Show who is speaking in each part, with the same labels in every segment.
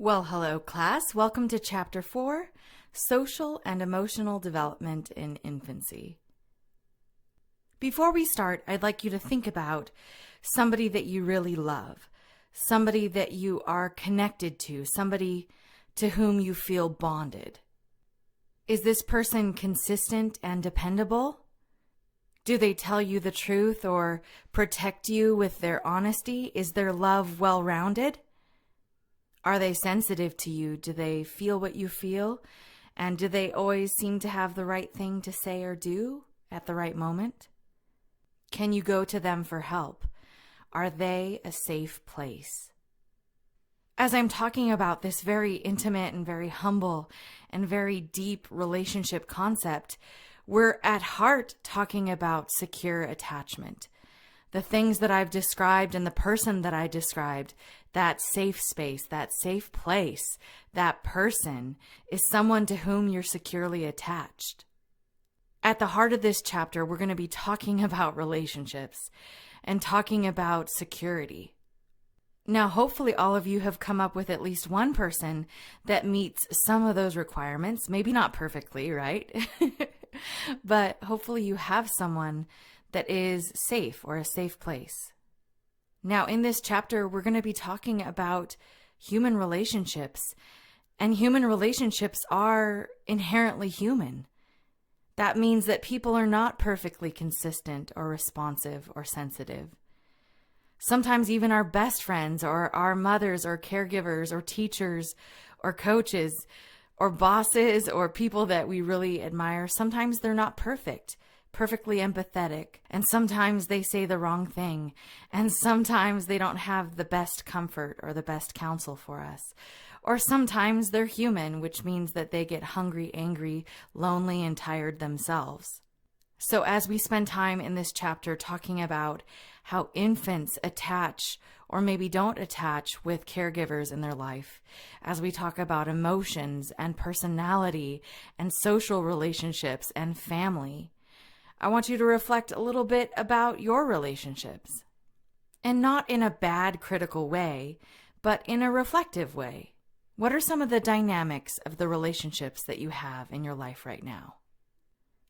Speaker 1: Well, hello, class. Welcome to Chapter 4, Social and Emotional Development in Infancy. Before we start, I'd like you to think about somebody that you really love, somebody that you are connected to, somebody to whom you feel bonded. Is this person consistent and dependable? Do they tell you the truth or protect you with their honesty? Is their love well-rounded? Are they sensitive to you? Do they feel what you feel? And do they always seem to have the right thing to say or do at the right moment? Can you go to them for help? Are they a safe place? As I'm talking about this very intimate and very humble and very deep relationship concept, we're at heart talking about secure attachment. The things that I've described and the person that I described, that safe space, that safe place, that person is someone to whom you're securely attached. At the heart of this chapter, we're going to be talking about relationships and talking about security. Now, hopefully all of you have come up with at least one person that meets some of those requirements, maybe not perfectly, right? But hopefully you have someone that is safe or a safe place. Now, in this chapter, we're going to be talking about human relationships, and human relationships are inherently human. That means that people are not perfectly consistent or responsive or sensitive. Sometimes even our best friends or our mothers or caregivers or teachers or coaches or bosses or people that we really admire, sometimes they're not perfectly empathetic, and sometimes they say the wrong thing, and sometimes they don't have the best comfort or the best counsel for us. Or sometimes they're human, which means that they get hungry, angry, lonely, and tired themselves. So as we spend time in this chapter talking about how infants attach or maybe don't attach with caregivers in their life, as we talk about emotions and personality and social relationships and family, I want you to reflect a little bit about your relationships. And not in a bad, critical way, but in a reflective way. What are some of the dynamics of the relationships that you have in your life right now?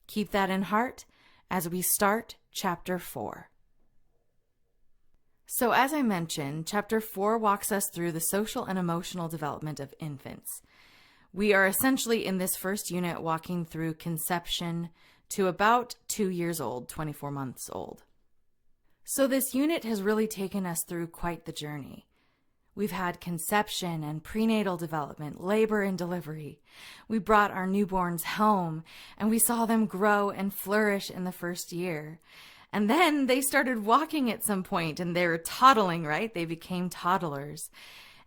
Speaker 1: Keep that in heart as we start Chapter 4. So as I mentioned, Chapter 4 walks us through the social and emotional development of infants. We are essentially in this first unit walking through conception to about 2 years old, 24 months old. So this unit has really taken us through quite the journey. We've had conception and prenatal development, labor and delivery. We brought our newborns home and we saw them grow and flourish in the first year. And then they started walking at some point and they were toddling, right? They became toddlers.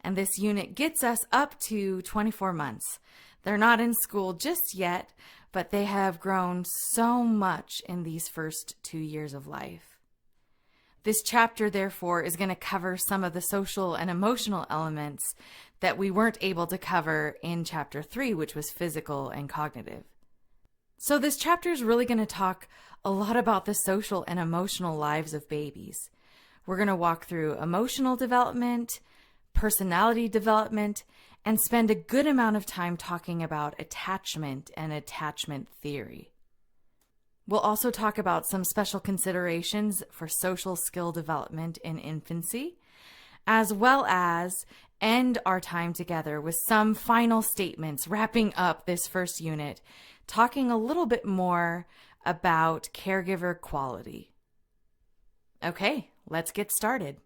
Speaker 1: And this unit gets us up to 24 months. They're not in school just yet, but they have grown so much in these first 2 years of life. This chapter, therefore, is going to cover some of the social and emotional elements that we weren't able to cover in Chapter 3, which was physical and cognitive. So this chapter is really going to talk a lot about the social and emotional lives of babies. We're going to walk through emotional development, personality development, and spend a good amount of time talking about attachment and attachment theory. We'll also talk about some special considerations for social skill development in infancy, as well as end our time together with some final statements wrapping up this first unit, talking a little bit more about caregiver quality. Okay, let's get started.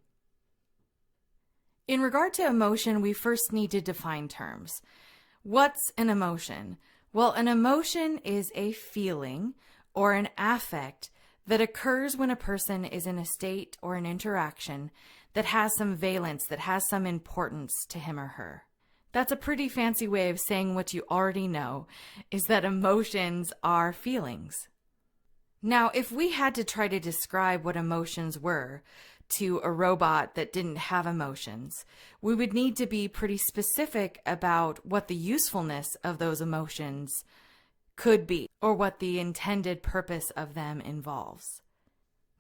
Speaker 1: In regard to emotion, we first need to define terms. What's an emotion? Well, an emotion is a feeling or an affect that occurs when a person is in a state or an interaction that has some valence, that has some importance to him or her. That's a pretty fancy way of saying what you already know, is that emotions are feelings. Now, if we had to try to describe what emotions were to a robot that didn't have emotions, we would need to be pretty specific about what the usefulness of those emotions could be, or what the intended purpose of them involves.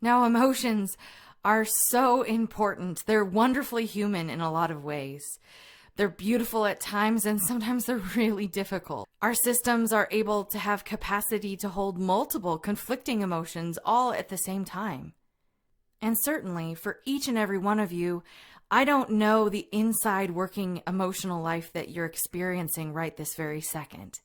Speaker 1: Now, emotions are so important. They're wonderfully human in a lot of ways. They're beautiful at times, and sometimes they're really difficult. Our systems are able to have capacity to hold multiple conflicting emotions all at the same time. And certainly, for each and every one of you, I don't know the inside working emotional life that you're experiencing right this very second.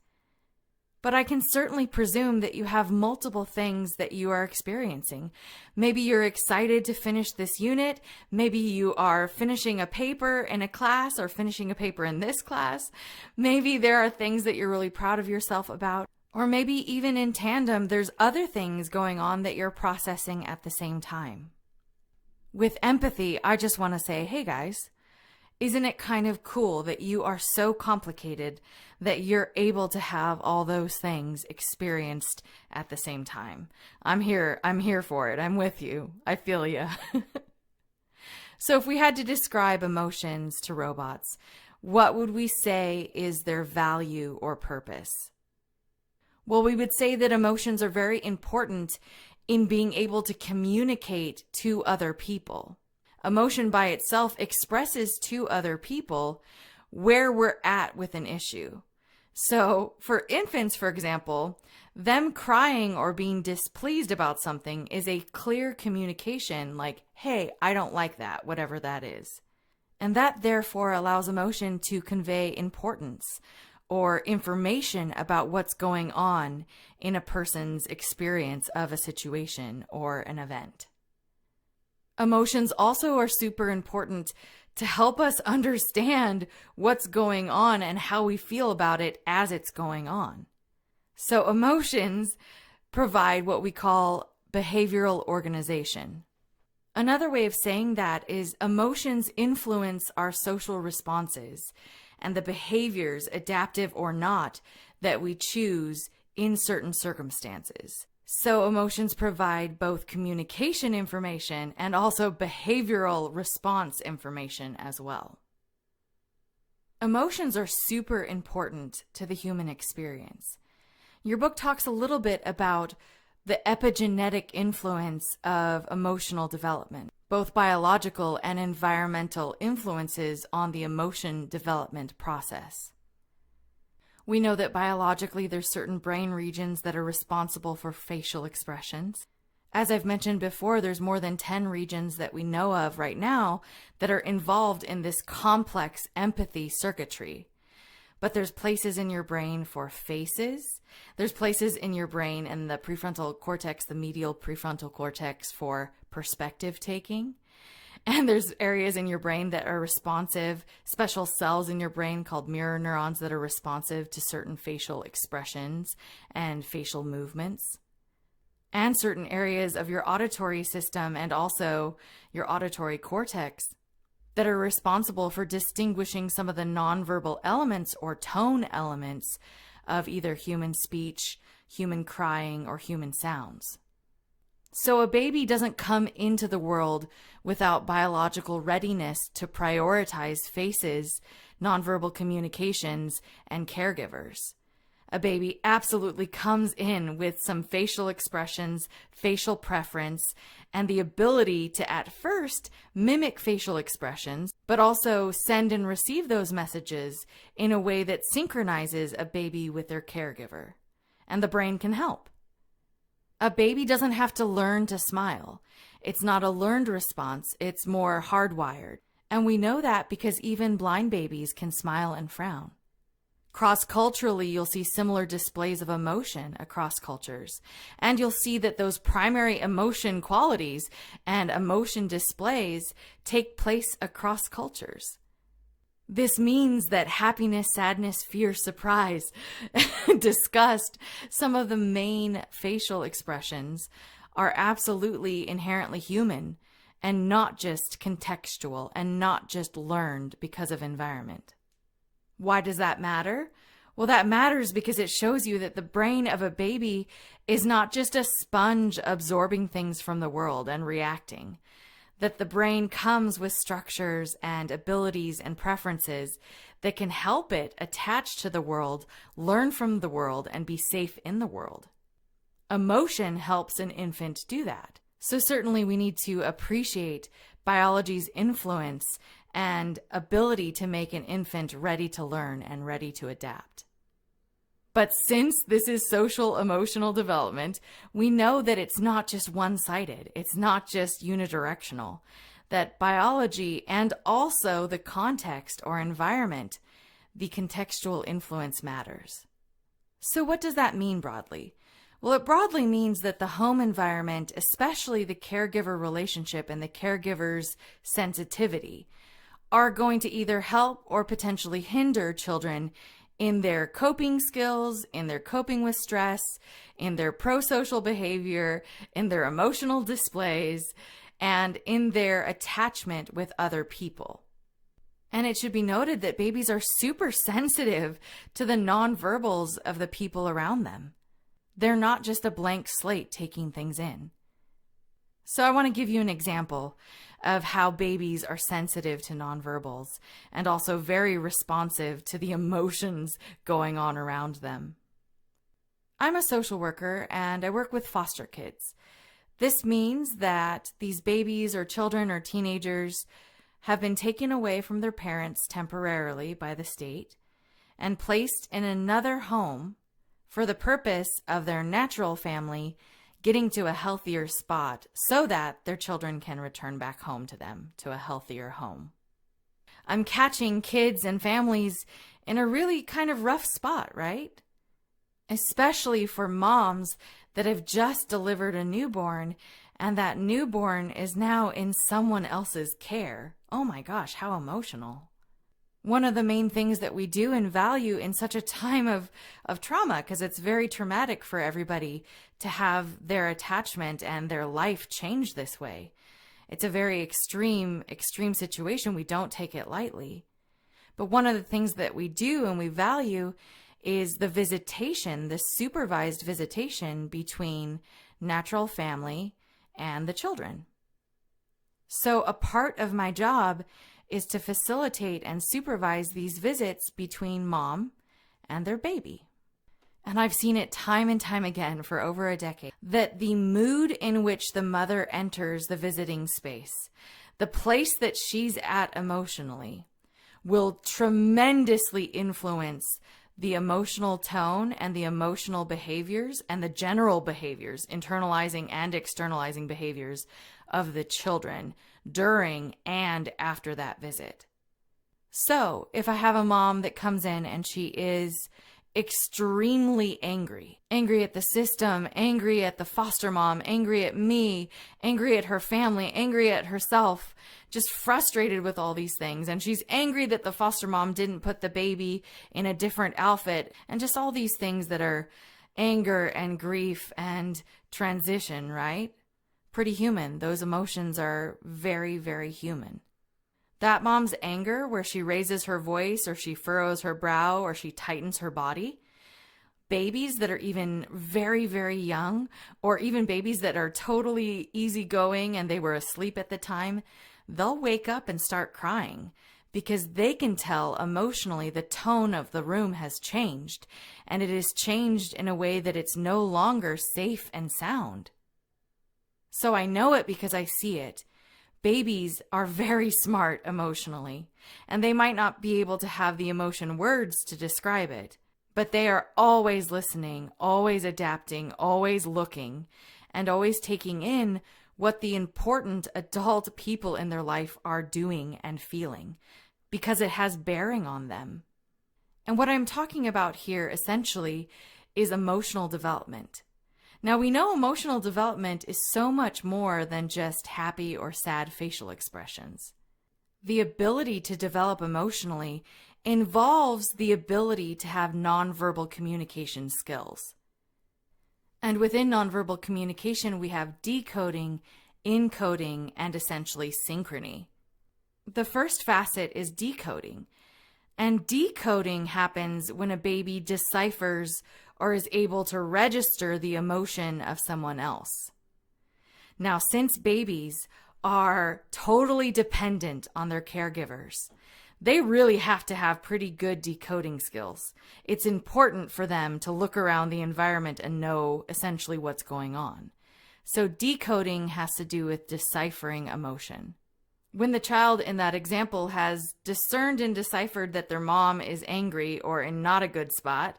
Speaker 1: But I can certainly presume that you have multiple things that you are experiencing. Maybe you're excited to finish this unit. Maybe you are finishing a paper in a class or finishing a paper in this class. Maybe there are things that you're really proud of yourself about. Or maybe even in tandem, there's other things going on that you're processing at the same time. With empathy, I just want to say, hey guys, isn't it kind of cool that you are so complicated that you're able to have all those things experienced at the same time? I'm here for it. I'm with you. I feel you. So if we had to describe emotions to robots, what would we say is their value or purpose? Well, we would say that emotions are very important in being able to communicate to other people. Emotion by itself expresses to other people where we're at with an issue. So for infants, for example, them crying or being displeased about something is a clear communication like, hey, I don't like that, whatever that is. And that therefore allows emotion to convey importance or information about what's going on in a person's experience of a situation or an event. Emotions also are super important to help us understand what's going on and how we feel about it as it's going on. So emotions provide what we call behavioral organization. Another way of saying that is emotions influence our social responses and the behaviors, adaptive or not, that we choose in certain circumstances. So emotions provide both communication information and also behavioral response information as well. Emotions are super important to the human experience. Your book talks a little bit about the epigenetic influence of emotional development, both biological and environmental influences on the emotion development process. We know that biologically there's certain brain regions that are responsible for facial expressions. As I've mentioned before, there's more than 10 regions that we know of right now that are involved in this complex empathy circuitry. But there's places in your brain for faces. There's places in your brain in the prefrontal cortex, the medial prefrontal cortex, for perspective taking. And there's areas in your brain that are responsive, special cells in your brain called mirror neurons that are responsive to certain facial expressions and facial movements. And certain areas of your auditory system and also your auditory cortex that are responsible for distinguishing some of the nonverbal elements or tone elements of either human speech, human crying, or human sounds. So a baby doesn't come into the world without biological readiness to prioritize faces, nonverbal communications, and caregivers. A baby absolutely comes in with some facial expressions, facial preference, and the ability to at first mimic facial expressions, but also send and receive those messages in a way that synchronizes a baby with their caregiver. And the brain can help. A baby doesn't have to learn to smile. It's not a learned response, it's more hardwired. And we know that because even blind babies can smile and frown. Cross-culturally, you'll see similar displays of emotion across cultures. And you'll see that those primary emotion qualities and emotion displays take place across cultures. This means that happiness, sadness, fear, surprise, disgust, some of the main facial expressions are absolutely inherently human and not just contextual and not just learned because of environment. Why does that matter? Well, that matters because it shows you that the brain of a baby is not just a sponge absorbing things from the world and reacting. That the brain comes with structures and abilities and preferences that can help it attach to the world, learn from the world, and be safe in the world. Emotion helps an infant do that. So certainly we need to appreciate biology's influence and ability to make an infant ready to learn and ready to adapt. But since this is social emotional development, we know that it's not just one-sided. It's not just unidirectional. That biology and also the context or environment, the contextual influence matters. So what does that mean broadly? Well, it broadly means that the home environment, especially the caregiver relationship and the caregiver's sensitivity, are going to either help or potentially hinder children in their coping skills, in their coping with stress, in their pro-social behavior, in their emotional displays, and in their attachment with other people. And it should be noted that babies are super sensitive to the nonverbals of the people around them. They're not just a blank slate taking things in. So I want to give you an example of how babies are sensitive to nonverbals and also very responsive to the emotions going on around them. I'm a social worker and I work with foster kids. This means that these babies or children or teenagers have been taken away from their parents temporarily by the state and placed in another home for the purpose of their natural family getting to a healthier spot so that their children can return back home to them, to a healthier home. I'm catching kids and families in a really kind of rough spot, right? Especially for moms that have just delivered a newborn and that newborn is now in someone else's care. Oh my gosh, how emotional. One of the main things that we do and value in such a time of trauma, because it's very traumatic for everybody to have their attachment and their life change this way. It's a very extreme situation. We don't take it lightly. But one of the things that we do and we value is the visitation, the supervised visitation between natural family and the children. So a part of my job is to facilitate and supervise these visits between mom and their baby. And I've seen it time and time again for over a decade, that the mood in which the mother enters the visiting space, the place that she's at emotionally, will tremendously influence the emotional tone and the emotional behaviors and the general behaviors, internalizing and externalizing behaviors of the children during and after that visit. So if I have a mom that comes in and she is extremely angry at the system, angry at the foster mom, angry at me, angry at her family, angry at herself, just frustrated with all these things. And she's angry that the foster mom didn't put the baby in a different outfit, and just all these things that are anger and grief and transition, right? Pretty human. Those emotions are very, very human. That mom's anger, where she raises her voice or she furrows her brow or she tightens her body, babies that are even very, very young, or even babies that are totally easygoing and they were asleep at the time, they'll wake up and start crying because they can tell emotionally the tone of the room has changed, and it is changed in a way that it's no longer safe and sound. So I know it because I see it. Babies are very smart emotionally, and they might not be able to have the emotion words to describe it, but they are always listening, always adapting, always looking, and always taking in what the important adult people in their life are doing and feeling, because it has bearing on them. And what I'm talking about here essentially is emotional development. Now, we know emotional development is so much more than just happy or sad facial expressions. The ability to develop emotionally involves the ability to have nonverbal communication skills. And within nonverbal communication, we have decoding, encoding, and essentially synchrony. The first facet is decoding. And decoding happens when a baby deciphers or is able to register the emotion of someone else. Now, since babies are totally dependent on their caregivers, they really have to have pretty good decoding skills. It's important for them to look around the environment and know essentially what's going on. So decoding has to do with deciphering emotion. When the child in that example has discerned and deciphered that their mom is angry or in not a good spot,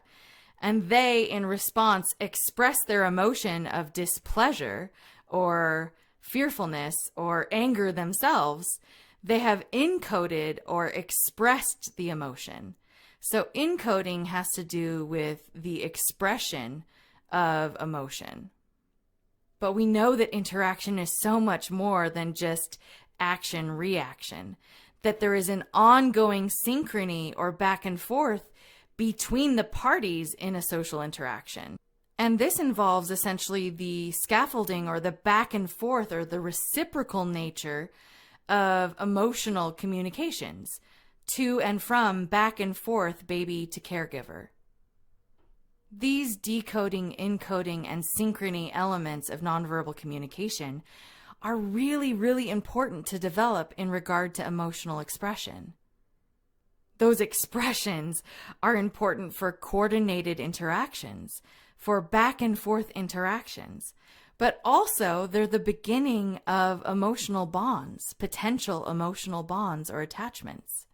Speaker 1: and they, in response, express their emotion of displeasure or fearfulness or anger themselves, they have encoded or expressed the emotion. So encoding has to do with the expression of emotion. But we know that interaction is so much more than just action-reaction, that there is an ongoing synchrony or back and forth between the parties in a social interaction. And this involves essentially the scaffolding or the back and forth or the reciprocal nature of emotional communications to and from, back and forth, baby to caregiver. These decoding, encoding, and synchrony elements of nonverbal communication are really, really important to develop in regard to emotional expression. Those expressions are important for coordinated interactions, for back and forth interactions, but also they're the beginning of emotional bonds, potential emotional bonds or attachments.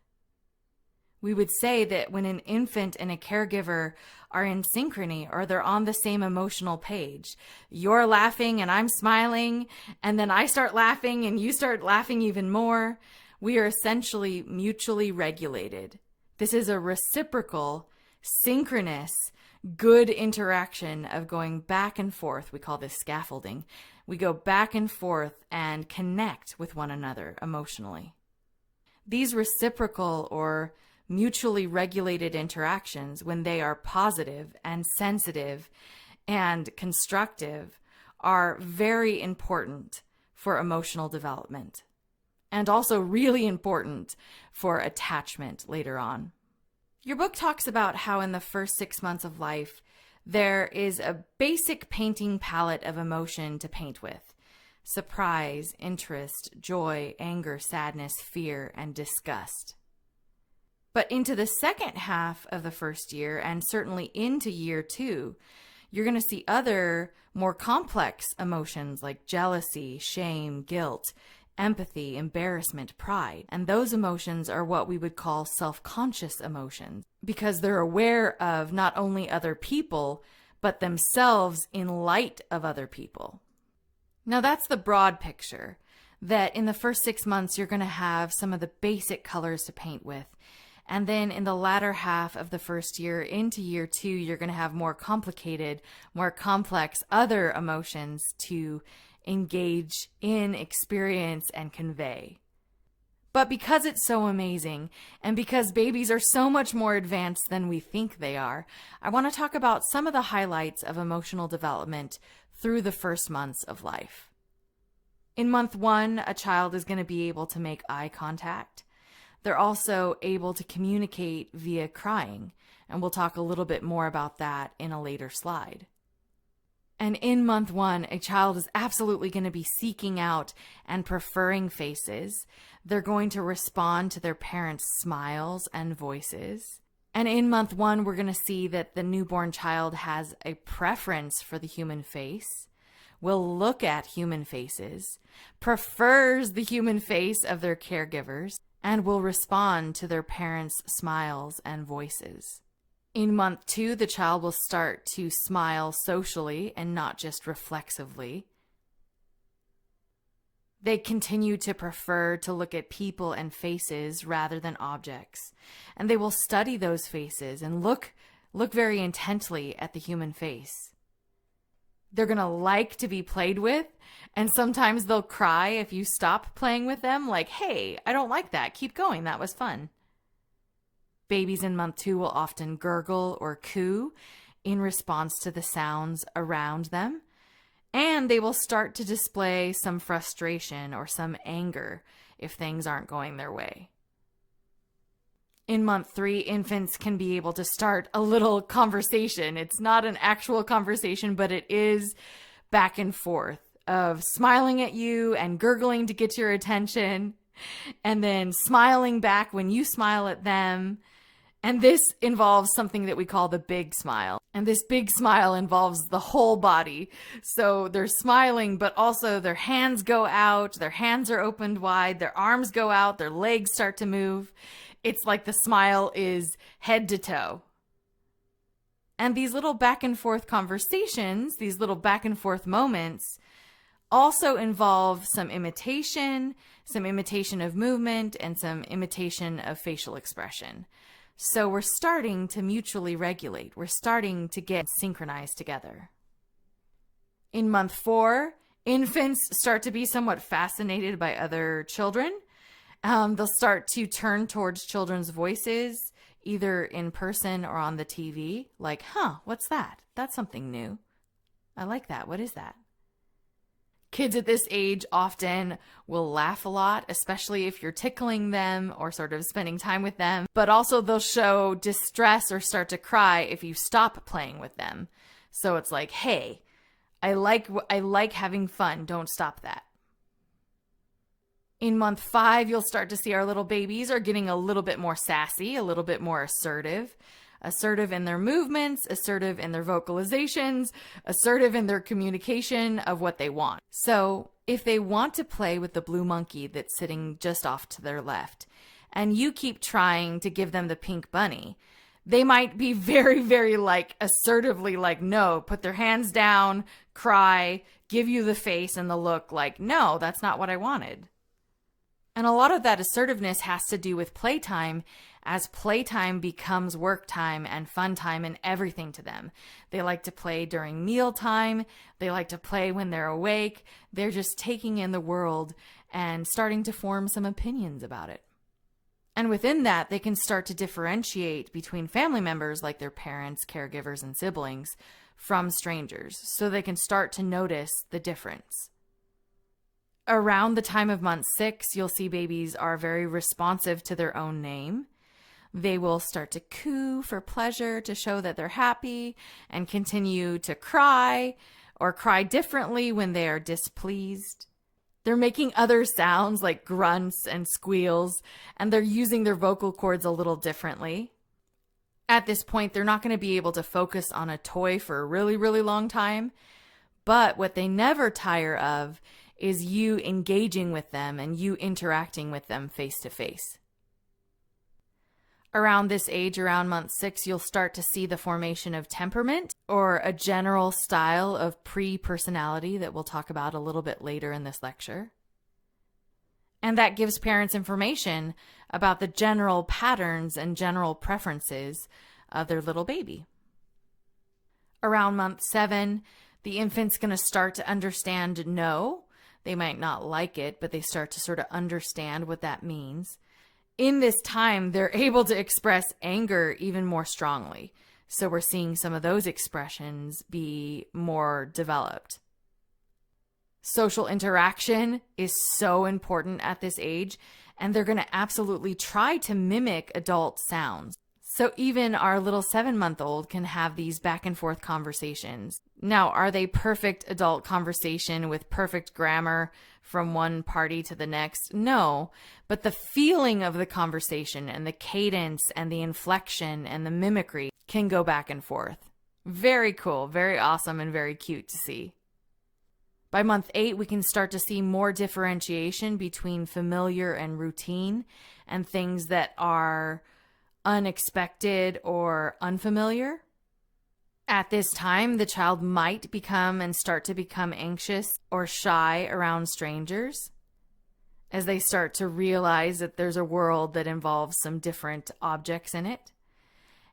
Speaker 1: We would say that when an infant and a caregiver are in synchrony or they're on the same emotional page, you're laughing and I'm smiling, and then I start laughing and you start laughing even more, we are essentially mutually regulated. This is a reciprocal, synchronous, good interaction of going back and forth. We call this scaffolding. We go back and forth and connect with one another emotionally. These reciprocal or mutually regulated interactions, when they are positive and sensitive and constructive, are very important for emotional development and also really important for attachment later on. Your book talks about how in the first 6 months of life, there is a basic painting palette of emotion to paint with: surprise, interest, joy, anger, sadness, fear, and disgust. But into the second half of the first year, and certainly into year 2, you're going to see other more complex emotions like jealousy, shame, guilt, empathy, embarrassment, pride. And those emotions are what we would call self-conscious emotions, because they're aware of not only other people, but themselves in light of other people. Now that's the broad picture, that in the first 6 months, you're going to have some of the basic colors to paint with. And then in the latter half of the first year into year 2, you're going to have more complicated, more complex other emotions to engage in, experience, and convey. But because it's so amazing, and because babies are so much more advanced than we think they are, I want to talk about some of the highlights of emotional development through the first months of life. In month 1, a child is going to be able to make eye contact. They're also able to communicate via crying, and we'll talk a little bit more about that in a later slide. And in month 1, a child is absolutely going to be seeking out and preferring faces. They're going to respond to their parents' smiles and voices. And in month 1, we're going to see that the newborn child has a preference for the human face, will look at human faces, prefers the human face of their caregivers, and will respond to their parents' smiles and voices. In month 2, the child will start to smile socially and not just reflexively. They continue to prefer to look at people and faces rather than objects, and they will study those faces and look very intently at the human face. They're going to like to be played with, and sometimes they'll cry if you stop playing with them, like, hey, I don't like that, keep going, that was fun. Babies in month 2 will often gurgle or coo in response to the sounds around them, and they will start to display some frustration or some anger if things aren't going their way. In month 3, infants can be able to start a little conversation. It's not an actual conversation, but it is back and forth of smiling at you and gurgling to get your attention, and then smiling back when you smile at them, And this involves something that we call the big smile. And this big smile involves the whole body. So they're smiling, but also their hands go out, their hands are opened wide, their arms go out, their legs start to move. It's like the smile is head to toe. And these little back and forth conversations, these little back and forth moments, also involve some imitation of movement, and some imitation of facial expression. So we're starting to mutually regulate. We're starting to get synchronized together. In month 4, infants start to be somewhat fascinated by other children. They'll start to turn towards children's voices, either in person or on the TV. Like, what's that? That's something new. I like that. What is that? Kids at this age often will laugh a lot, especially if you're tickling them or sort of spending time with them. But also they'll show distress or start to cry if you stop playing with them. So it's like, hey, I like having fun. Don't stop that. In month 5, you'll start to see our little babies are getting a little bit more sassy, a little bit more assertive. Assertive in their movements, assertive in their vocalizations, assertive in their communication of what they want. So if they want to play with the blue monkey that's sitting just off to their left, and you keep trying to give them the pink bunny, they might be very, very assertively no, put their hands down, cry, give you the face and the look like, no, that's not what I wanted. And a lot of that assertiveness has to do with playtime, as playtime becomes work time and fun time and everything to them. They like to play during mealtime. They like to play when they're awake. They're just taking in the world and starting to form some opinions about it. And within that, they can start to differentiate between family members like their parents, caregivers, and siblings from strangers, so they can start to notice the difference. Around the time of month 6, you'll see babies are very responsive to their own name. They will start to coo for pleasure to show that they're happy, and continue to cry or cry differently when they are displeased. They're making other sounds like grunts and squeals, and they're using their vocal cords a little differently. At this point, they're not going to be able to focus on a toy for a really, really long time, but what they never tire of is you engaging with them and you interacting with them face to face. Around this age, around month 6, you'll start to see the formation of temperament, or a general style of pre-personality that we'll talk about a little bit later in this lecture. And that gives parents information about the general patterns and general preferences of their little baby. Around month 7, the infant's going to start to understand no. They might not like it, but they start to sort of understand what that means. In this time, they're able to express anger even more strongly. So we're seeing some of those expressions be more developed. Social interaction is so important at this age, and they're going to absolutely try to mimic adult sounds. So even our little 7-month-old can have these back and forth conversations. Now, are they perfect adult conversation with perfect grammar from one party to the next? No, but the feeling of the conversation and the cadence and the inflection and the mimicry can go back and forth. Very cool, very awesome, and very cute to see. By month 8, we can start to see more differentiation between familiar and routine, and things that are unexpected or unfamiliar. At this time, the child might become and start to become anxious or shy around strangers, as they start to realize that there's a world that involves some different objects in it.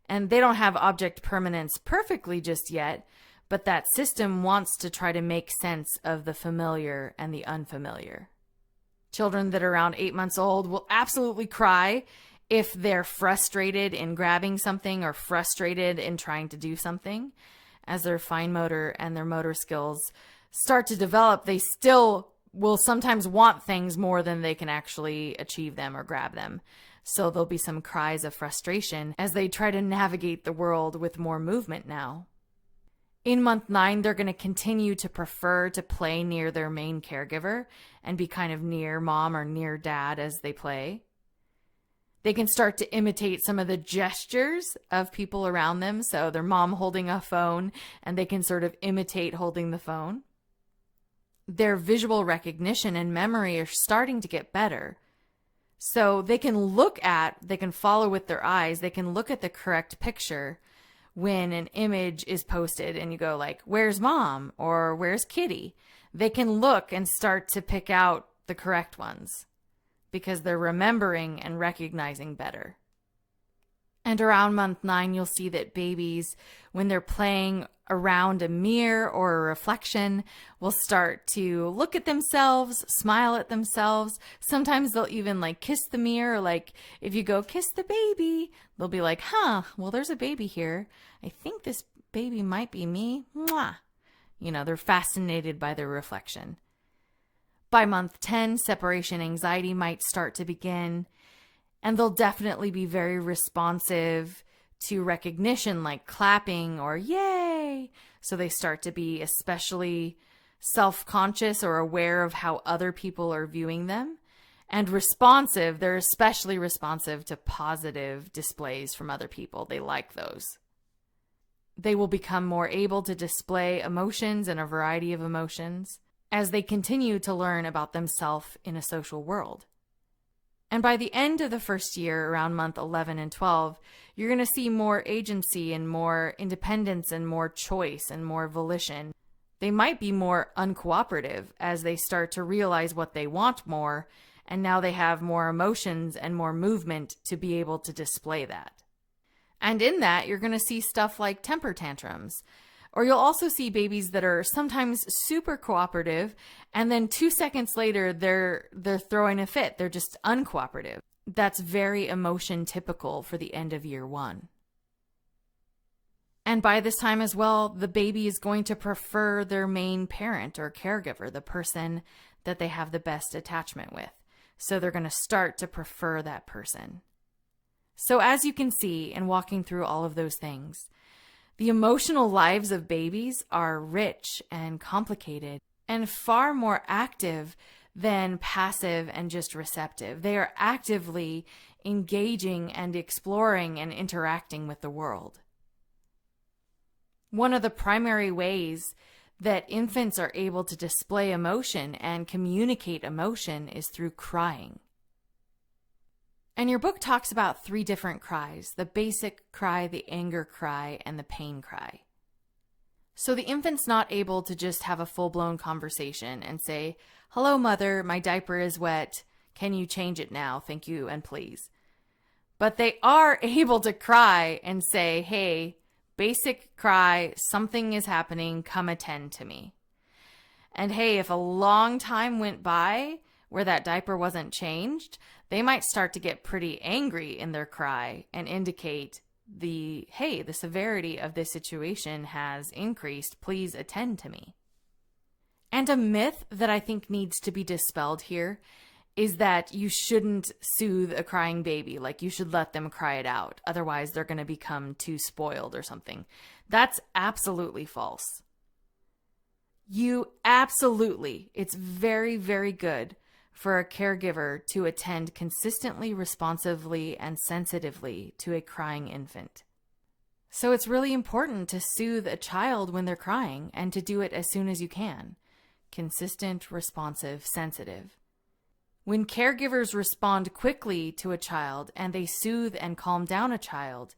Speaker 1: And they don't have object permanence perfectly just yet, but that system wants to try to make sense of the familiar and the unfamiliar. Children that are around 8 months old will absolutely cry if they're frustrated in grabbing something or frustrated in trying to do something. As their fine motor and their motor skills start to develop, they still will sometimes want things more than they can actually achieve them or grab them. So there'll be some cries of frustration as they try to navigate the world with more movement now. In month 9, they're going to continue to prefer to play near their main caregiver and be kind of near mom or near dad as they play. They can start to imitate some of the gestures of people around them. So their mom holding a phone, and they can sort of imitate holding the phone. Their visual recognition and memory are starting to get better. So they can follow with their eyes, they can look at the correct picture when an image is posted and you go like, where's mom? Or where's kitty? They can look and start to pick out the correct ones because they're remembering and recognizing better. And around month 9, you'll see that babies, when they're playing around a mirror or a reflection, will start to look at themselves, smile at themselves. Sometimes they'll even like kiss the mirror. Like if you go kiss the baby, they'll be like, well, there's a baby here. I think this baby might be me. Mwah. They're fascinated by their reflection. By month 10, separation anxiety might start to begin. And they'll definitely be very responsive to recognition, like clapping or yay. So they start to be especially self-conscious or aware of how other people are viewing them. And responsive, they're especially responsive to positive displays from other people. They like those. They will become more able to display emotions and a variety of emotions as they continue to learn about themselves in a social world. And by the end of the first year, around month 11 and 12, you're going to see more agency and more independence and more choice and more volition. They might be more uncooperative as they start to realize what they want more, and now they have more emotions and more movement to be able to display that. And in that, you're going to see stuff like temper tantrums. Or you'll also see babies that are sometimes super cooperative, and then 2 seconds later, they're throwing a fit. They're just uncooperative. That's very emotion typical for the end of year 1. And by this time as well, the baby is going to prefer their main parent or caregiver, the person that they have the best attachment with. So they're going to start to prefer that person. So as you can see in walking through all of those things, the emotional lives of babies are rich and complicated and far more active than passive and just receptive. They are actively engaging and exploring and interacting with the world. One of the primary ways that infants are able to display emotion and communicate emotion is through crying. And your book talks about 3 different cries: the basic cry, the anger cry, and the pain cry. So the infant's not able to just have a full-blown conversation and say, "Hello, mother, my diaper is wet. Can you change it now? Thank you and please." But they are able to cry and say, "Hey, basic cry, something is happening, come attend to me." And hey, if a long time went by where that diaper wasn't changed, they might start to get pretty angry in their cry and indicate the severity of this situation has increased. Please attend to me. And a myth that I think needs to be dispelled here is that you shouldn't soothe a crying baby. Like you should let them cry it out. Otherwise, they're going to become too spoiled or something. That's absolutely false. It's very, very good for a caregiver to attend consistently, responsively, and sensitively to a crying infant. So it's really important to soothe a child when they're crying and to do it as soon as you can. Consistent, responsive, sensitive. When caregivers respond quickly to a child and they soothe and calm down a child,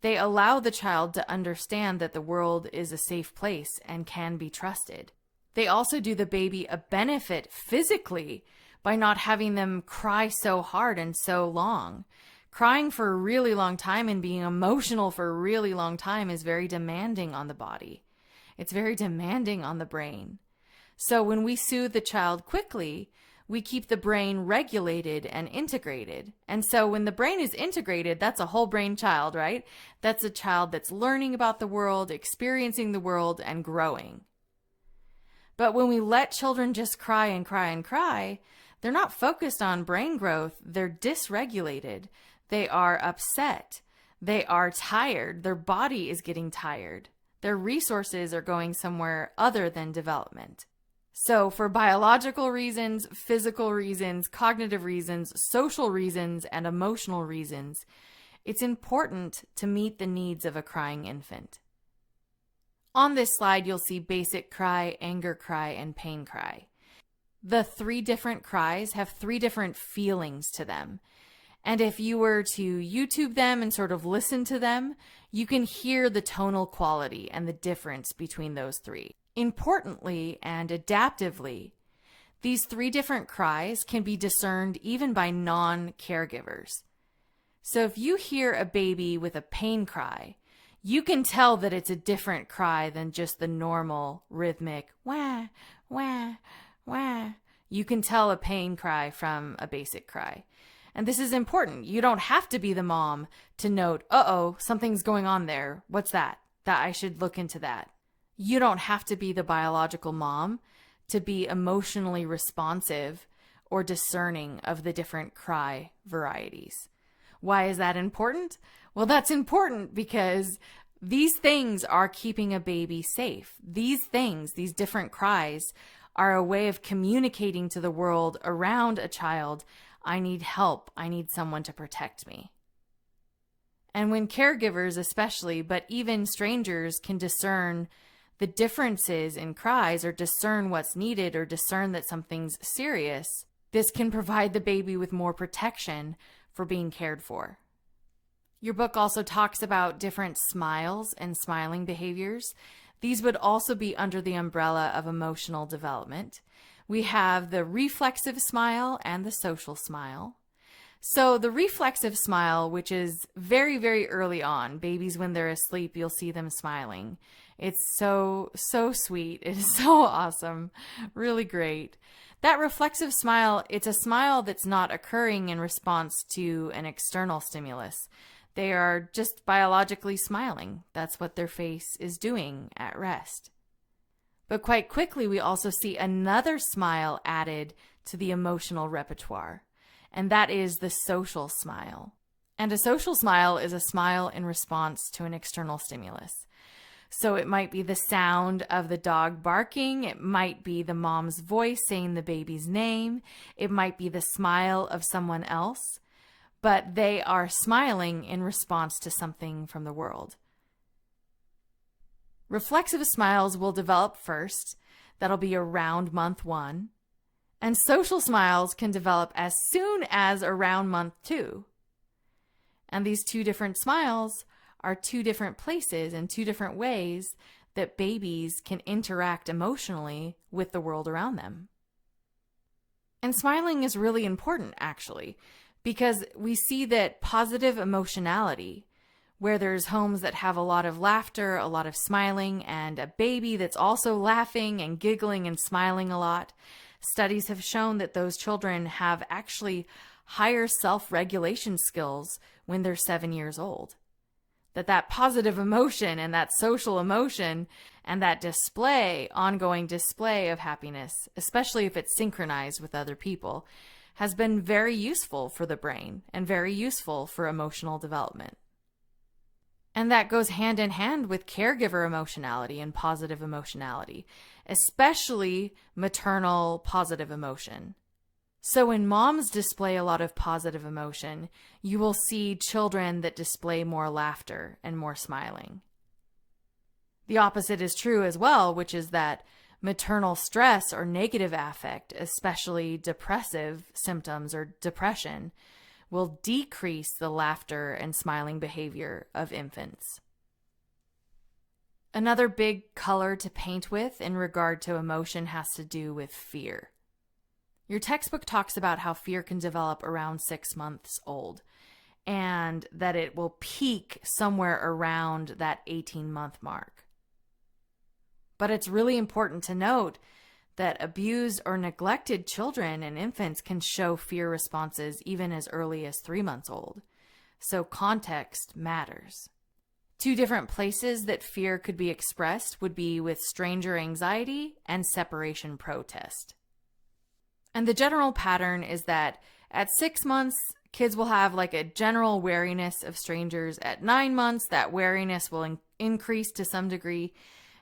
Speaker 1: they allow the child to understand that the world is a safe place and can be trusted. They also do the baby a benefit physically by not having them cry so hard and so long. Crying for a really long time and being emotional for a really long time is very demanding on the body. It's very demanding on the brain. So when we soothe the child quickly, we keep the brain regulated and integrated. And so when the brain is integrated, that's a whole brain child, right? That's a child that's learning about the world, experiencing the world, and growing. But when we let children just cry and cry and cry, they're not focused on brain growth. They're dysregulated. They are upset. They are tired. Their body is getting tired. Their resources are going somewhere other than development. So for biological reasons, physical reasons, cognitive reasons, social reasons, and emotional reasons, it's important to meet the needs of a crying infant. On this slide, you'll see basic cry, anger cry, and pain cry. The 3 different cries have 3 different feelings to them. And if you were to YouTube them and sort of listen to them, you can hear the tonal quality and the difference between those 3. Importantly and adaptively, these 3 different cries can be discerned even by non-caregivers. So if you hear a baby with a pain cry, you can tell that it's a different cry than just the normal rhythmic wah, wah, wah. You can tell a pain cry from a basic cry. And this is important. You don't have to be the mom to note, uh-oh, something's going on there. What's that? That I should look into that. You don't have to be the biological mom to be emotionally responsive or discerning of the different cry varieties. Why is that important? Well, that's important because these things are keeping a baby safe. These things, these different cries, are a way of communicating to the world around a child, I need help, I need someone to protect me. And when caregivers especially, but even strangers, can discern the differences in cries or discern what's needed or discern that something's serious, this can provide the baby with more protection for being cared for. Your book also talks about different smiles and smiling behaviors. These would also be under the umbrella of emotional development. We have the reflexive smile and the social smile. So the reflexive smile, which is very, very early on, babies when they're asleep, you'll see them smiling. It's so sweet. It is so awesome. Really great. That reflexive smile, it's a smile that's not occurring in response to an external stimulus. They are just biologically smiling. That's what their face is doing at rest. But quite quickly, we also see another smile added to the emotional repertoire, and that is the social smile. And a social smile is a smile in response to an external stimulus. So it might be the sound of the dog barking, it might be the mom's voice saying the baby's name, it might be the smile of someone else, but they are smiling in response to something from the world. Reflexive smiles will develop first. That'll be around month 1. And social smiles can develop as soon as around month 2. And these 2 different smiles are 2 different places and 2 different ways that babies can interact emotionally with the world around them. And smiling is really important, actually, because we see that positive emotionality, where there's homes that have a lot of laughter, a lot of smiling, and a baby that's also laughing and giggling and smiling a lot, studies have shown that those children have actually higher self-regulation skills when they're 7 years old. That positive emotion and that social emotion and that ongoing display of happiness, especially if it's synchronized with other people, has been very useful for the brain and very useful for emotional development. And that goes hand in hand with caregiver emotionality and positive emotionality, especially maternal positive emotion. So when moms display a lot of positive emotion, you will see children that display more laughter and more smiling. The opposite is true as well, which is that maternal stress or negative affect, especially depressive symptoms or depression, will decrease the laughter and smiling behavior of infants. Another big color to paint with in regard to emotion has to do with fear. Your textbook talks about how fear can develop around 6 months old, and that it will peak somewhere around that 18-month mark. But it's really important to note that abused or neglected children and infants can show fear responses even as early as 3 months old. So context matters. 2 different places that fear could be expressed would be with stranger anxiety and separation protest. And the general pattern is that at 6 months, kids will have like a general wariness of strangers. At 9 months, that wariness will increase to some degree.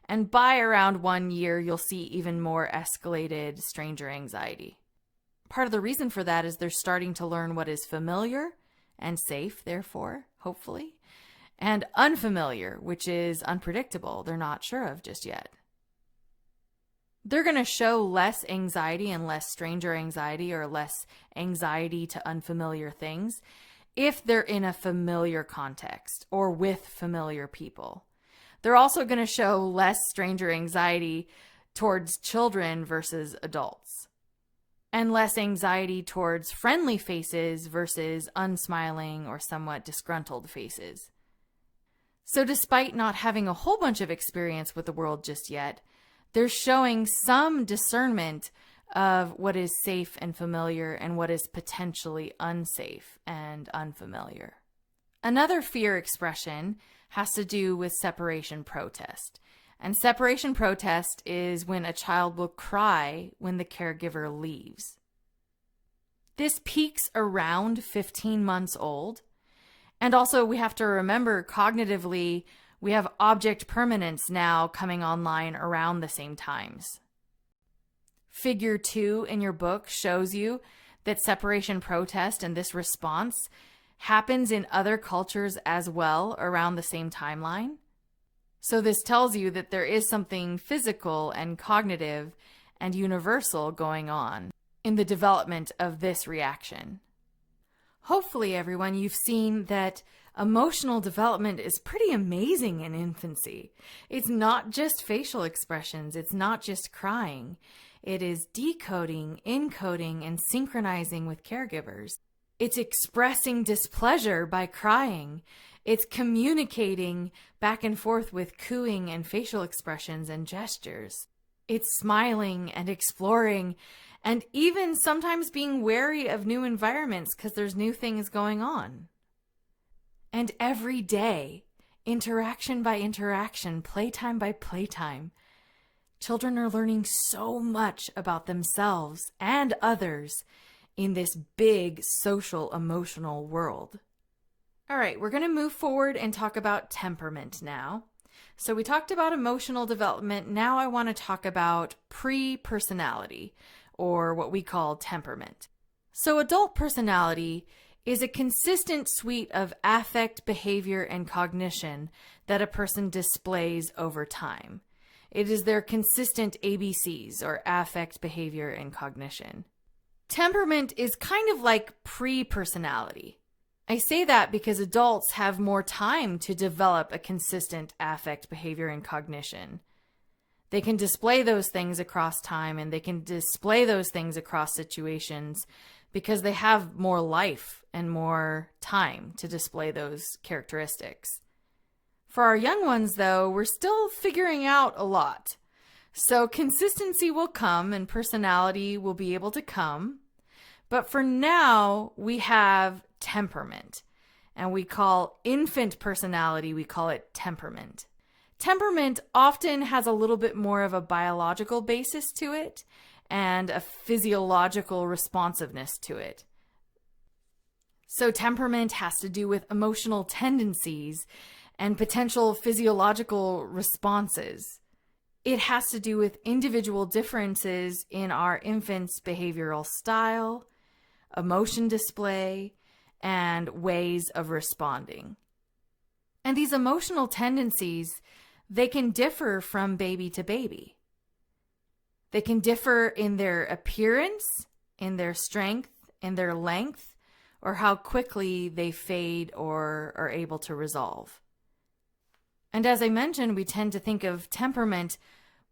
Speaker 1: And by around 1 year, you'll see even more escalated stranger anxiety. Part of the reason for that is they're starting to learn what is familiar and safe, therefore, hopefully, and unfamiliar, which is unpredictable, they're not sure of just yet. They're going to show less anxiety and less stranger anxiety or less anxiety to unfamiliar things if they're in a familiar context or with familiar people. They're also going to show less stranger anxiety towards children versus adults, and less anxiety towards friendly faces versus unsmiling or somewhat disgruntled faces. So despite not having a whole bunch of experience with the world just yet, they're showing some discernment of what is safe and familiar and what is potentially unsafe and unfamiliar. Another fear expression has to do with separation protest. And separation protest is when a child will cry when the caregiver leaves. This peaks around 15 months old. And also we have to remember cognitively, we have object permanence now coming online around the same times. Figure 2 in your book shows you that separation protest and this response happens in other cultures as well around the same timeline. So this tells you that there is something physical and cognitive and universal going on in the development of this reaction. Hopefully, everyone, you've seen that emotional development is pretty amazing in infancy. It's not just facial expressions. It's not just crying. It is decoding, encoding, and synchronizing with caregivers. It's expressing displeasure by crying. It's communicating back and forth with cooing and facial expressions and gestures. It's smiling and exploring and even sometimes being wary of new environments because there's new things going on. And every day, interaction by interaction, playtime by playtime, children are learning so much about themselves and others in this big social, emotional world. All right, we're going to move forward and talk about temperament now. So we talked about emotional development. Now I want to talk about pre-personality, or what we call temperament. So adult personality is a consistent suite of affect, behavior, and cognition that a person displays over time. It is their consistent ABCs, or affect, behavior, and cognition. Temperament is kind of like pre-personality. I say that because adults have more time to develop a consistent affect, behavior, and cognition. They can display those things across time, and they can display those things across situations because they have more life and more time to display those characteristics. For our young ones, though, we're still figuring out a lot. So consistency will come and personality will be able to come. But for now, we have temperament. And we call infant personality, we call it temperament. Temperament often has a little bit more of a biological basis to it and a physiological responsiveness to it. So temperament has to do with emotional tendencies and potential physiological responses. It has to do with individual differences in our infant's behavioral style, emotion display, and ways of responding. And these emotional tendencies, they can differ from baby to baby. They can differ in their appearance, in their strength, in their length, or how quickly they fade or are able to resolve. And as I mentioned, we tend to think of temperament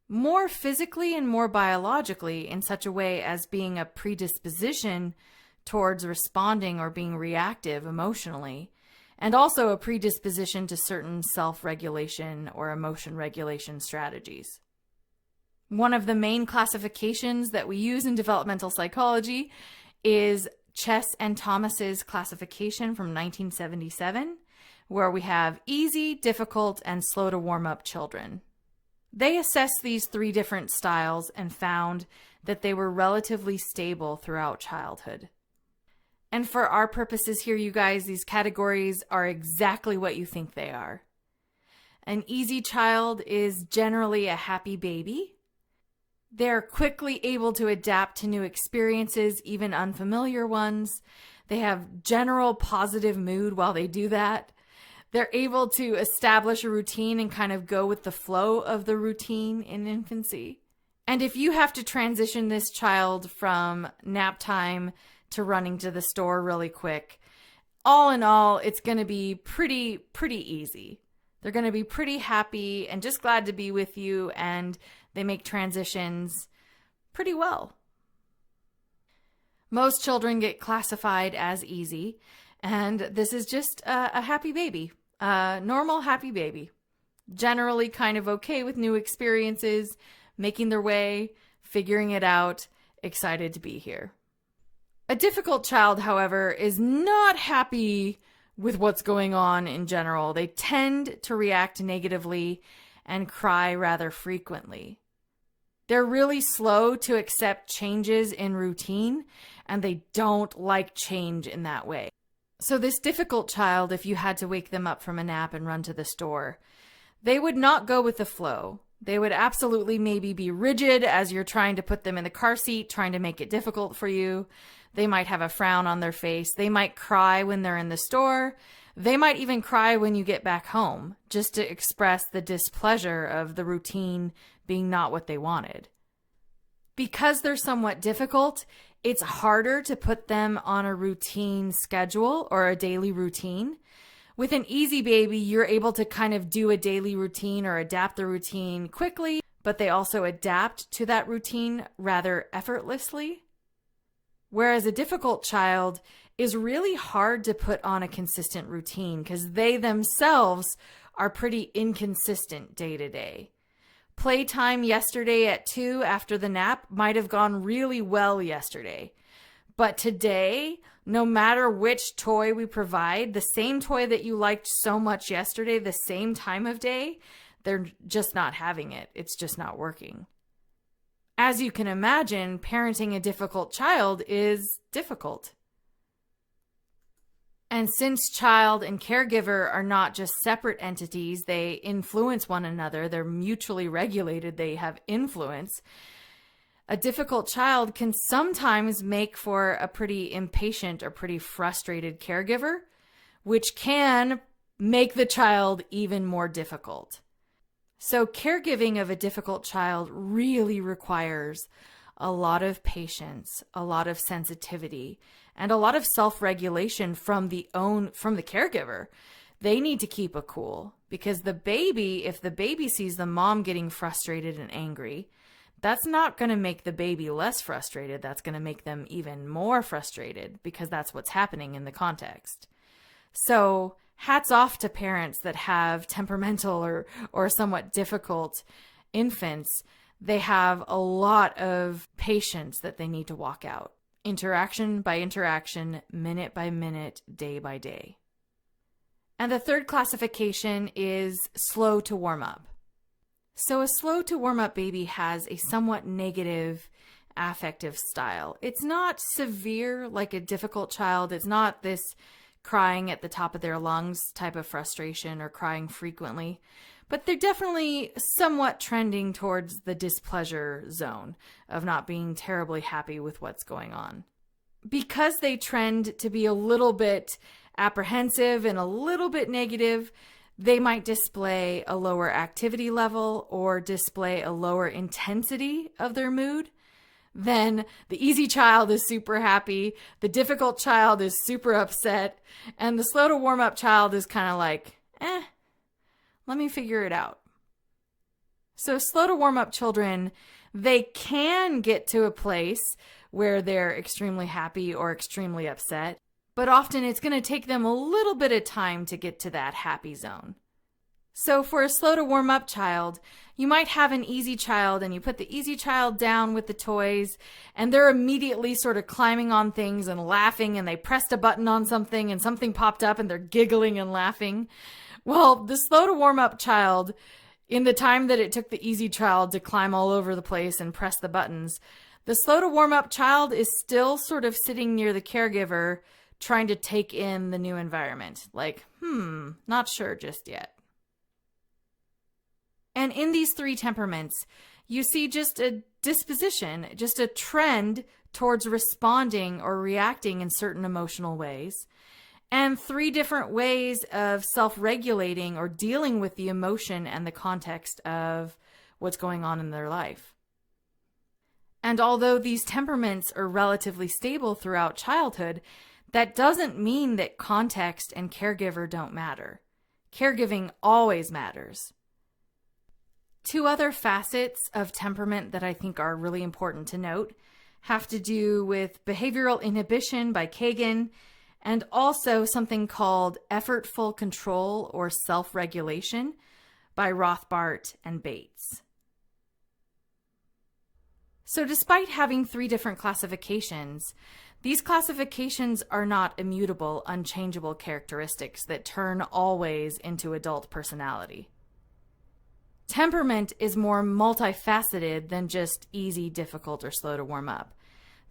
Speaker 1: more physically and more biologically in such a way as being a predisposition towards responding or being reactive emotionally, and also a predisposition to certain self-regulation or emotion regulation strategies. One of the main classifications that we use in developmental psychology is Chess and Thomas's classification from 1977, where we have easy, difficult, and slow to warm up children. They assessed these 3 different styles and found that they were relatively stable throughout childhood. And for our purposes here, you guys, these categories are exactly what you think they are. An easy child is generally a happy baby. They're quickly able to adapt to new experiences, even unfamiliar ones. They have general positive mood while they do that. They're able to establish a routine and kind of go with the flow of the routine in infancy. And if you have to transition this child from nap time to running to the store really quick, all in all, it's going to be pretty easy. They're going to be pretty happy and just glad to be with you, and they make transitions pretty well. Most children get classified as easy, and this is just a happy baby, a normal happy baby. Generally kind of okay with new experiences, making their way, figuring it out, excited to be here. A difficult child, however, is not happy with what's going on in general. They tend to react negatively and cry rather frequently. They're really slow to accept changes in routine, and they don't like change in that way. So this difficult child, if you had to wake them up from a nap and run to the store, they would not go with the flow. They would absolutely maybe be rigid as you're trying to put them in the car seat, trying to make it difficult for you. They might have a frown on their face. They might cry when they're in the store. They might even cry when you get back home, just to express the displeasure of the routine being not what they wanted. Because they're somewhat difficult, it's harder to put them on a routine schedule or a daily routine. With an easy baby, you're able to kind of do a daily routine or adapt the routine quickly, but they also adapt to that routine rather effortlessly. Whereas a difficult child is really hard to put on a consistent routine because they themselves are pretty inconsistent day to day. Playtime yesterday at 2 after the nap might have gone really well yesterday. But today, no matter which toy we provide, the same toy that you liked so much yesterday, the same time of day, they're just not having it. It's just not working. As you can imagine, parenting a difficult child is difficult. And since child and caregiver are not just separate entities, they influence one another, they're mutually regulated, they have influence. A difficult child can sometimes make for a pretty impatient or pretty frustrated caregiver, which can make the child even more difficult. So caregiving of a difficult child really requires a lot of patience, a lot of sensitivity, and a lot of self-regulation from the caregiver. They need to keep a cool because if the baby sees the mom getting frustrated and angry, that's not going to make the baby less frustrated. That's going to make them even more frustrated because that's what's happening in the context. So hats off to parents that have temperamental or somewhat difficult infants. They have a lot of patience that they need to walk out. Interaction by interaction, minute by minute, day by day. And the third classification is slow to warm up. So a slow to warm up baby has a somewhat negative affective style. It's not severe like a difficult child. It's not this crying at the top of their lungs type of frustration or crying frequently, but they're definitely somewhat trending towards the displeasure zone of not being terribly happy with what's going on. Because they trend to be a little bit apprehensive and a little bit negative, they might display a lower activity level or display a lower intensity of their mood. Then the easy child is super happy, the difficult child is super upset, and the slow to warm up child is kind of like, let me figure it out. So slow to warm up children, they can get to a place where they're extremely happy or extremely upset, but often it's going to take them a little bit of time to get to that happy zone. So for a slow to warm up child, you might have an easy child and you put the easy child down with the toys and they're immediately sort of climbing on things and laughing, and they pressed a button on something and something popped up and they're giggling and laughing. Well, the slow to warm up child, in the time that it took the easy child to climb all over the place and press the buttons, the slow to warm up child is still sort of sitting near the caregiver trying to take in the new environment. Like, not sure just yet. And in these three temperaments, you see just a disposition, just a trend towards responding or reacting in certain emotional ways, and three different ways of self-regulating or dealing with the emotion and the context of what's going on in their life. And although these temperaments are relatively stable throughout childhood, that doesn't mean that context and caregiver don't matter. Caregiving always matters. Two other facets of temperament that I think are really important to note have to do with behavioral inhibition by Kagan and also something called effortful control or self-regulation by Rothbart and Bates. So despite having three different classifications, these classifications are not immutable, unchangeable characteristics that turn always into adult personality. Temperament is more multifaceted than just easy, difficult, or slow to warm up.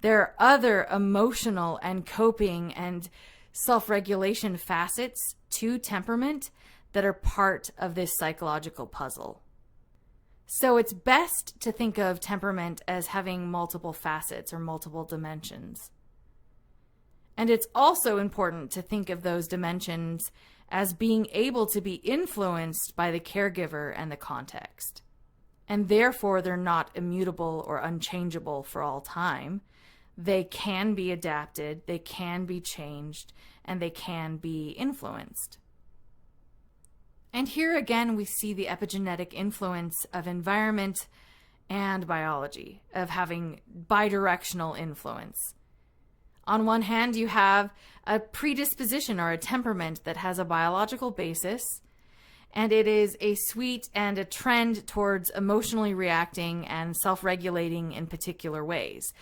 Speaker 1: There are other emotional and coping and self-regulation facets to temperament that are part of this psychological puzzle. So it's best to think of temperament as having multiple facets or multiple dimensions. And it's also important to think of those dimensions as being able to be influenced by the caregiver and the context. And therefore, they're not immutable or unchangeable for all time. They can be adapted, they can be changed, and they can be influenced. And here again, we see the epigenetic influence of environment and biology, of having bidirectional influence. On one hand, you have a predisposition or a temperament that has a biological basis, and it is a sweet and a trend towards emotionally reacting and self-regulating in particular ways.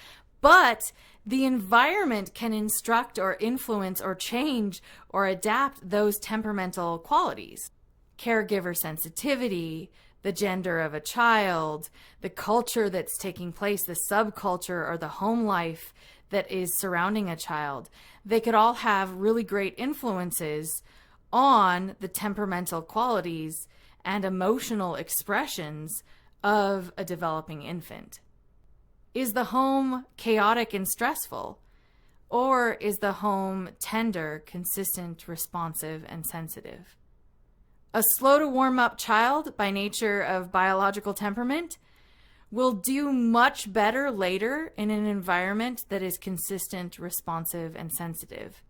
Speaker 1: But the environment can instruct or influence or change or adapt those temperamental qualities. Caregiver sensitivity, the gender of a child, the culture that's taking place, the subculture or the home life that is surrounding a child. They could all have really great influences on the temperamental qualities and emotional expressions of a developing infant. Is the home chaotic and stressful? Or is the home tender, consistent, responsive, and sensitive? A slow to warm up child, by nature of biological temperament, will do much better later in an environment that is consistent, responsive, and sensitive,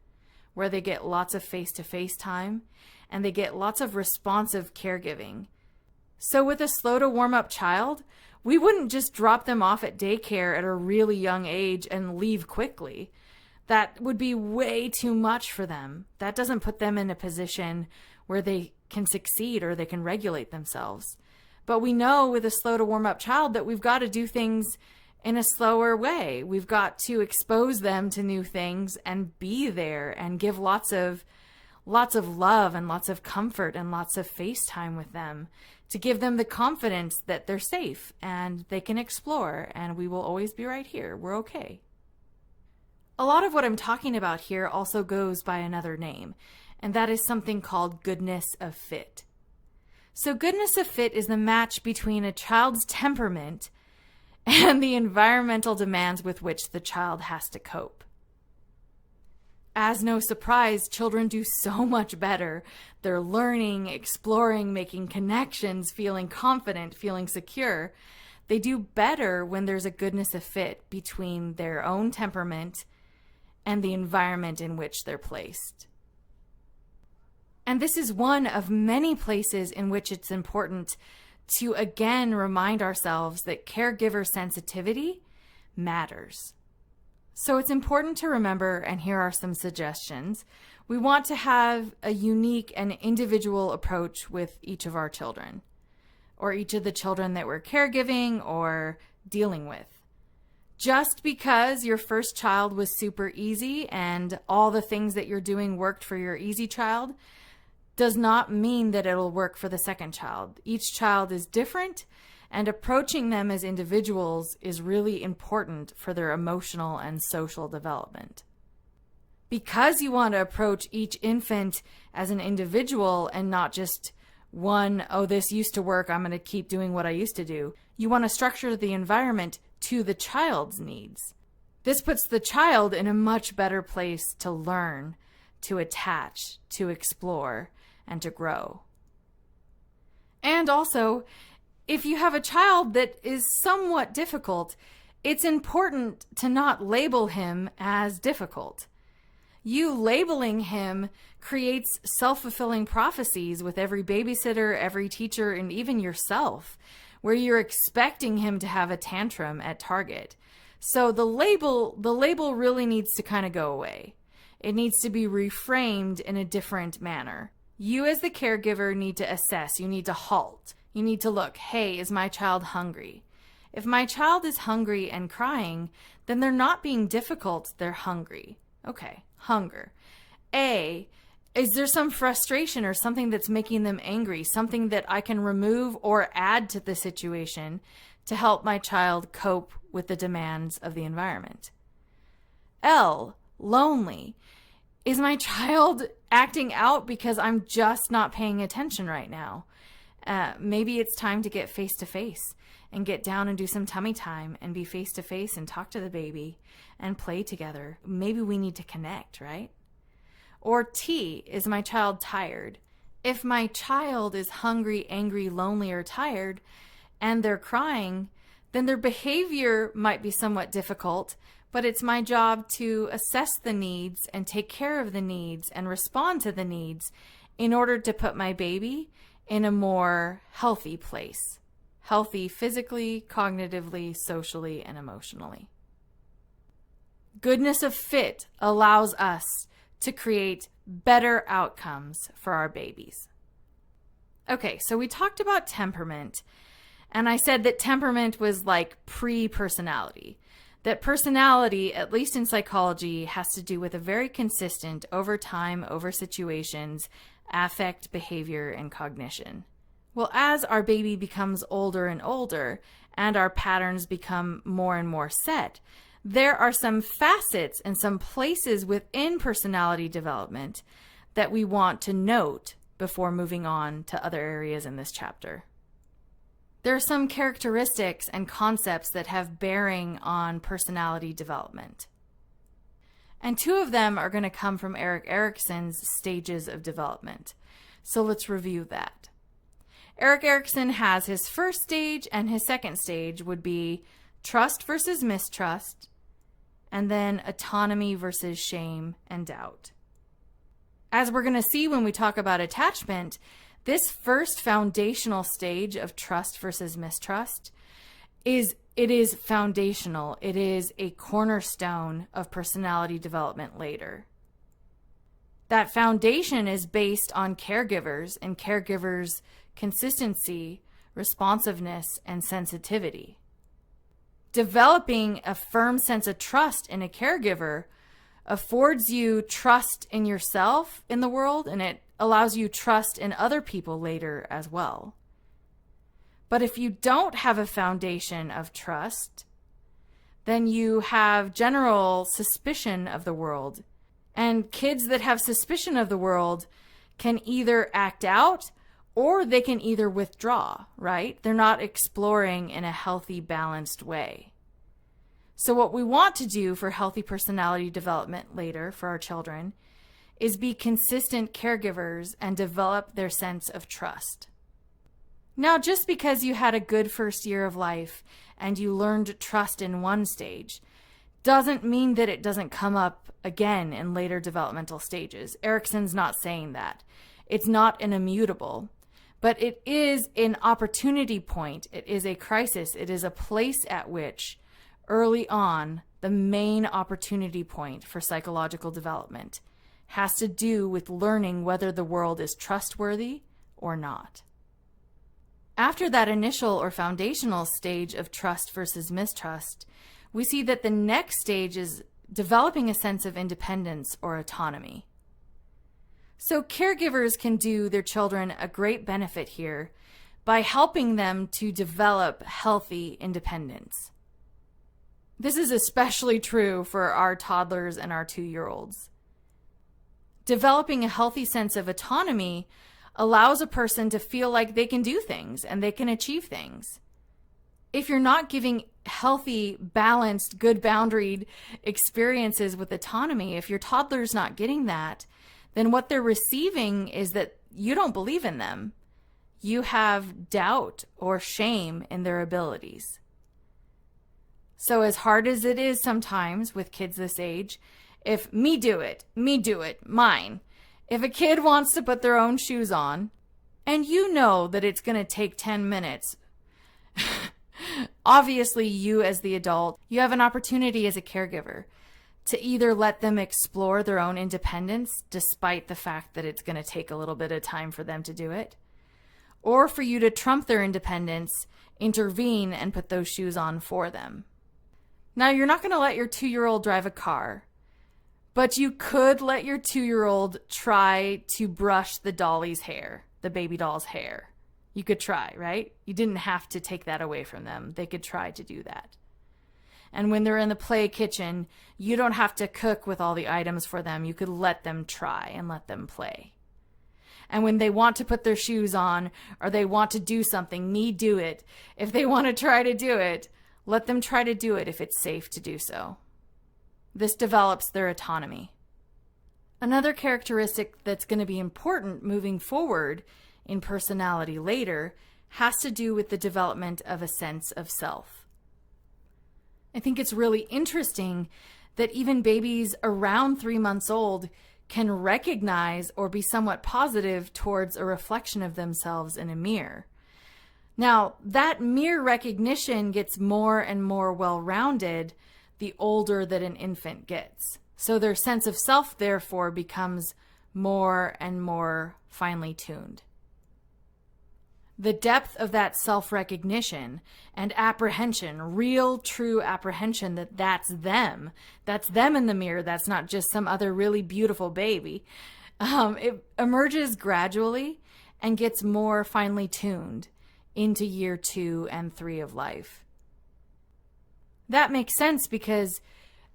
Speaker 1: where they get lots of face-to-face time and they get lots of responsive caregiving. So with a slow to warm up child, we wouldn't just drop them off at daycare at a really young age and leave quickly. That would be way too much for them. That doesn't put them in a position where they can succeed or they can regulate themselves. But we know with a slow to warm up child that we've got to do things in a slower way. We've got to expose them to new things and be there and give lots of love and lots of comfort and lots of face time with them to give them the confidence that they're safe and they can explore and we will always be right here. We're okay. A lot of what I'm talking about here also goes by another name, and that is something called goodness of fit. So goodness of fit is the match between a child's temperament and the environmental demands with which the child has to cope. As no surprise, children do so much better. They're learning, exploring, making connections, feeling confident, feeling secure. They do better when there's a goodness of fit between their own temperament and the environment in which they're placed. And this is one of many places in which it's important to again remind ourselves that caregiver sensitivity matters. So it's important to remember, and here are some suggestions. We want to have a unique and individual approach with each of our children, or each of the children that we're caregiving or dealing with. Just because your first child was super easy and all the things that you're doing worked for your easy child does not mean that it'll work for the second child. Each child is different, and approaching them as individuals is really important for their emotional and social development. Because you want to approach each infant as an individual and not just one, oh, this used to work, I'm going to keep doing what I used to do. You want to structure the environment to the child's needs. This puts the child in a much better place to learn, to attach, to explore, and to grow. And also, if you have a child that is somewhat difficult, it's important to not label him as difficult. You labeling him creates self-fulfilling prophecies with every babysitter, every teacher, and even yourself, where you're expecting him to have a tantrum at Target. So the label really needs to kind of go away. It needs to be reframed in a different manner. You as the caregiver need to assess. You need to halt. You need to look, hey, is my child hungry? If my child is hungry and crying, then they're not being difficult, they're hungry. Okay, hunger. A, is there some frustration or something that's making them angry, something that I can remove or add to the situation to help my child cope with the demands of the environment? L, lonely. Is my child acting out because I'm just not paying attention right now? Maybe it's time to get face-to-face and get down and do some tummy time and be face-to-face and talk to the baby and play together. Maybe we need to connect, right? Or T, is my child tired? If my child is hungry, angry, lonely, or tired, and they're crying, then their behavior might be somewhat difficult, but it's my job to assess the needs and take care of the needs and respond to the needs in order to put my baby in a more healthy place. Healthy physically, cognitively, socially, and emotionally. Goodness of fit allows us to create better outcomes for our babies. Okay, so we talked about temperament, and I said that temperament was like pre-personality. That personality, at least in psychology, has to do with a very consistent, over time, over situations, affect, behavior, and cognition. Well, as our baby becomes older and older, and our patterns become more and more set, there are some facets and some places within personality development that we want to note before moving on to other areas in this chapter. There are some characteristics and concepts that have bearing on personality development. And two of them are going to come from Erik Erikson's stages of development. So let's review that. Erik Erikson has his first stage, and his second stage would be trust versus mistrust, and then autonomy versus shame and doubt. As we're going to see when we talk about attachment, this first foundational stage of trust versus mistrust is foundational. It is a cornerstone of personality development later. That foundation is based on caregivers and caregivers' consistency, responsiveness, and sensitivity. Developing a firm sense of trust in a caregiver affords you trust in yourself in the world, and it allows you trust in other people later as well. But if you don't have a foundation of trust, then you have general suspicion of the world. And kids that have suspicion of the world can either act out or they can either withdraw, right? They're not exploring in a healthy, balanced way. So what we want to do for healthy personality development later for our children is be consistent caregivers and develop their sense of trust. Now, just because you had a good first year of life and you learned trust in one stage doesn't mean that it doesn't come up again in later developmental stages. Erikson's not saying that. It's not an immutable, but it is an opportunity point. It is a crisis. It is a place at which early on, the main opportunity point for psychological development has to do with learning whether the world is trustworthy or not. After that initial or foundational stage of trust versus mistrust, we see that the next stage is developing a sense of independence or autonomy. So caregivers can do their children a great benefit here by helping them to develop healthy independence. This is especially true for our toddlers and our 2-year-olds. Developing a healthy sense of autonomy allows a person to feel like they can do things and they can achieve things. If you're not giving healthy, balanced, good boundaried experiences with autonomy, if your toddler's not getting that, then what they're receiving is that you don't believe in them. You have doubt or shame in their abilities. So as hard as it is sometimes with kids this age, if me do it, mine. If a kid wants to put their own shoes on, and you know that it's going to take 10 minutes, obviously you as the adult, you have an opportunity as a caregiver to either let them explore their own independence despite the fact that it's going to take a little bit of time for them to do it, or for you to trump their independence, intervene, and put those shoes on for them. Now, you're not going to let your 2-year-old drive a car, but you could let your 2-year-old try to brush the dolly's hair, the baby doll's hair. You could try, right? You didn't have to take that away from them. They could try to do that. And when they're in the play kitchen, you don't have to cook with all the items for them. You could let them try and let them play. And when they want to put their shoes on or they want to do something, do it. If they want to try to do it, let them try to do it if it's safe to do so. This develops their autonomy. Another characteristic that's going to be important moving forward in personality later has to do with the development of a sense of self. I think it's really interesting that even babies around 3 months old can recognize or be somewhat positive towards a reflection of themselves in a mirror. Now, that mirror recognition gets more and more well-rounded the older that an infant gets. So their sense of self, therefore, becomes more and more finely tuned. The depth of that self-recognition and apprehension, real, true apprehension that that's them in the mirror, that's not just some other really beautiful baby, it emerges gradually and gets more finely tuned into year 2 and 3 of life. That makes sense because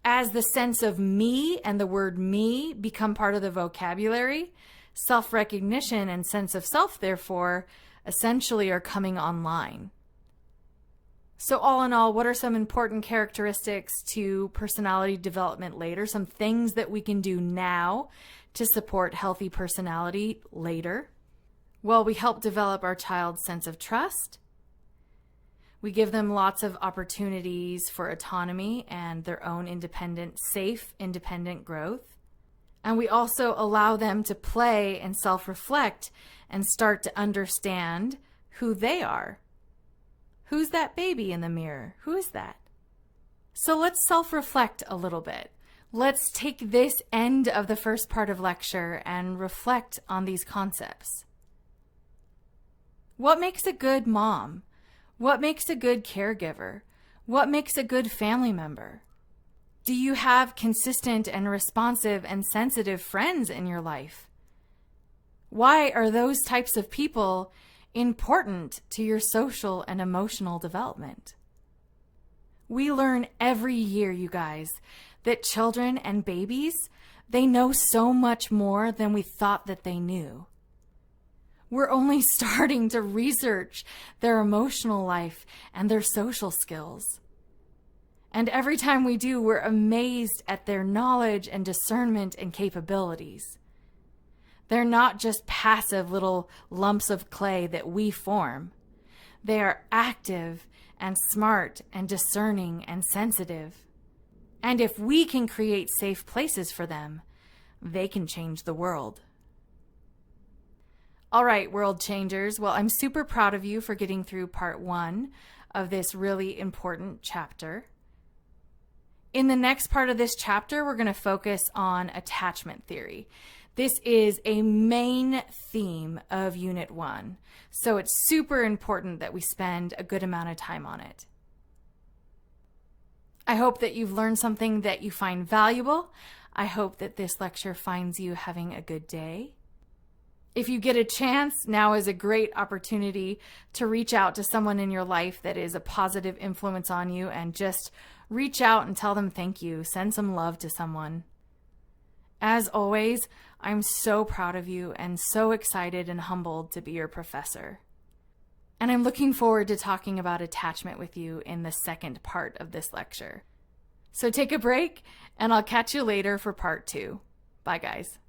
Speaker 1: as the sense of me and the word me become part of the vocabulary, self-recognition and sense of self, therefore, essentially are coming online. So all in all, what are some important characteristics to personality development later? Some things that we can do now to support healthy personality later? Well, we help develop our child's sense of trust. We give them lots of opportunities for autonomy and their own independent, safe, independent growth. And we also allow them to play and self-reflect and start to understand who they are. Who's that baby in the mirror? Who is that? So let's self-reflect a little bit. Let's take this end of the first part of lecture and reflect on these concepts. What makes a good mom? What makes a good caregiver? What makes a good family member? Do you have consistent and responsive and sensitive friends in your life? Why are those types of people important to your social and emotional development? We learn every year, you guys, that children and babies, they know so much more than we thought that they knew. We're only starting to research their emotional life and their social skills. And every time we do, we're amazed at their knowledge and discernment and capabilities. They're not just passive little lumps of clay that we form. They are active and smart and discerning and sensitive. And if we can create safe places for them, they can change the world. All right, world changers. Well, I'm super proud of you for getting through part 1 of this really important chapter. In the next part of this chapter, we're going to focus on attachment theory. This is a main theme of Unit 1, so it's super important that we spend a good amount of time on it. I hope that you've learned something that you find valuable. I hope that this lecture finds you having a good day. If you get a chance, now is a great opportunity to reach out to someone in your life that is a positive influence on you and just reach out and tell them thank you. Send some love to someone. As always, I'm so proud of you and so excited and humbled to be your professor. And I'm looking forward to talking about attachment with you in the second part of this lecture. So take a break, and I'll catch you later for part 2. Bye, guys.